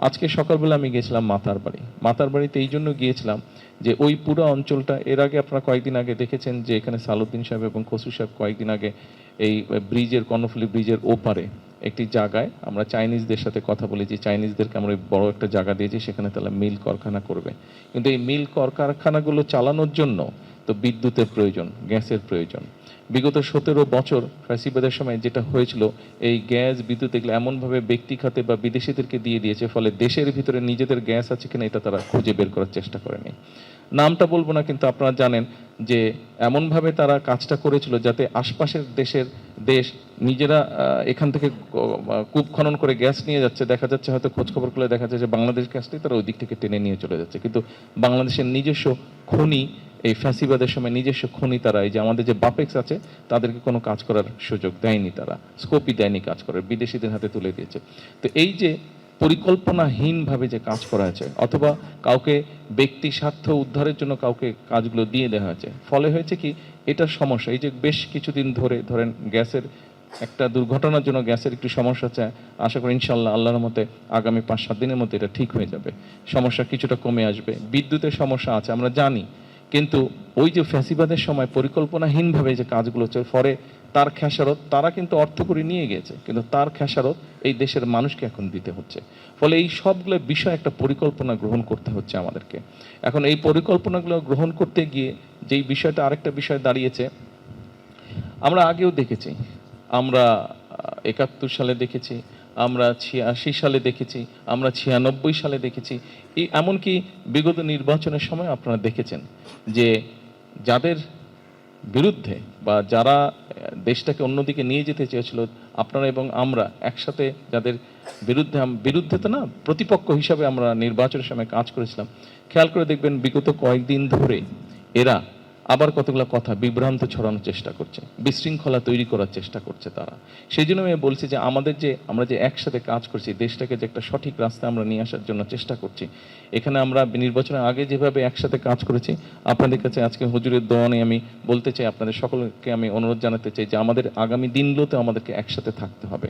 আজকে সকালবেলা আমি গিয়েছিলাম মাতারবাড়ি। মাতারবাড়িতে এই জন্য গিয়েছিলাম যে ওই পুরো অঞ্চলটা, এর আগে আপনারা কয়েকদিন আগে দেখেছেন যে এখানে সালাউদ্দিন সাহেব এবং খসরু সাহেব কয়েকদিন আগে এই ব্রিজের, কর্ণফুলী ব্রিজের ওপারে একটি জায়গায় আমরা চাইনিজদের সাথে কথা বলেছি, চাইনিজদেরকে আমরা বড় একটা জায়গা দিয়েছি, সেখানে তারা মিল কারখানা করবে। কিন্তু এই মিল কারখানাগুলো চালানোর জন্য তো বিদ্যুতের প্রয়োজন, গ্যাসের প্রয়োজন। বিগত 17 বছর ফ্যাসিবাদের সময় যেটা হয়েছিল, এই গ্যাস বিদ্যুৎ এগুলো এমনভাবে ব্যক্তি খাতে বা বিদেশিদেরকে দিয়ে দিয়েছে, ফলে দেশের ভিতরে নিজেদের গ্যাস আছে কিনা এটা তারা খুঁজে বের করার চেষ্টা করেনি। নামটা বলবো না, কিন্তু আপনারা জানেন যে এমনভাবে তারা কাজটা করেছিল যাতে আশপাশের দেশ নিজেরা এখান থেকে কূপ খনন করে গ্যাস নিয়ে যাচ্ছে, দেখা যাচ্ছে হয়তো খোঁজখবর করলে দেখা যাচ্ছে যে বাংলাদেশ গ্যাসটাই তারা ওই দিক থেকে টেনে নিয়ে চলে যাচ্ছে। কিন্তু বাংলাদেশের নিজস্ব খনি, এই ফ্যাসিবাদের সময় নিজস্ব খনি তারা, এই যে আমাদের যে বাপেক্স আছে, তাদেরকে কোনো কাজ করার সুযোগ দেয়নি, তারা স্কোপই দেয়নি কাজ করার, বিদেশিদের হাতে তুলে দিয়েছে। তো এই যে পরিকল্পনাহীনভাবে যে কাজ করা হয়েছে, অথবা কাউকে ব্যক্তি স্বার্থ উদ্ধারের জন্য কাউকে কাজগুলো দিয়ে দেওয়া হয়েছে, ফলে হয়েছে কি, এটার সমস্যা। এই যে বেশ কিছুদিন ধরে ধরেন গ্যাসের একটা দুর্ঘটনার জন্য গ্যাসের একটু সমস্যা আছে, আশা করি ইনশাল্লাহ আল্লাহর মতে আগামী 5-7 দিনের মধ্যে এটা ঠিক হয়ে যাবে, সমস্যা কিছুটা কমে আসবে। বিদ্যুতের সমস্যা আছে আমরা জানি, কিন্তু ওই যে ফ্যাসিবাদের সময় পরিকল্পনাহীনভাবে যে কাজগুলো হচ্ছে, ফলে তার খেসারত তারা কিন্তু অর্থ করে নিয়ে গেছে, কিন্তু তার খেসারত এই দেশের মানুষকে এখন দিতে হচ্ছে। ফলে এই সবগুলো বিষয় একটা পরিকল্পনা গ্রহণ করতে হচ্ছে আমাদেরকে। এখন এই পরিকল্পনাগুলো গ্রহণ করতে গিয়ে যেই বিষয়টা, আরেকটা বিষয় দাঁড়িয়েছে, আমরা আগেও দেখেছি, আমরা 71 সালে দেখেছি, আমরা 86 সালে দেখেছি, আমরা 96 সালে দেখেছি, এই এমনকি বিগত নির্বাচনের সময় আপনারা দেখেছেন যে যাদের বিরুদ্ধে বা যারা দেশটাকে অন্যদিকে নিয়ে যেতে চেয়েছিল, আপনারা এবং আমরা একসাথে যাদের বিরুদ্ধে, বিরুদ্ধে তো না, প্রতিপক্ষ হিসাবে আমরা নির্বাচনের সময় কাজ করেছিলাম, খেয়াল করে দেখবেন বিগত কয়েকদিন ধরে এরা আবার কতগুলো কথা বিভ্রান্ত ছড়ানোর চেষ্টা করছে, বিশৃঙ্খলা তৈরি করার চেষ্টা করছে তারা। সেই জন্য আমি বলছি যে আমরা যে একসাথে কাজ করছি, দেশটাকে যে একটা সঠিক রাস্তায় আমরা নিয়ে আসার জন্য চেষ্টা করছি, এখানে আমরা নির্বাচনের আগে যেভাবে একসাথে কাজ করেছি, আপনাদের কাছে আজকে হুজুরের দোয়া নিয়ে আমি বলতে চাই, আপনাদের সকলকে আমি অনুরোধ জানাতে চাই যে আমাদের আগামী দিনগুলোতে আমাদেরকে একসাথে থাকতে হবে।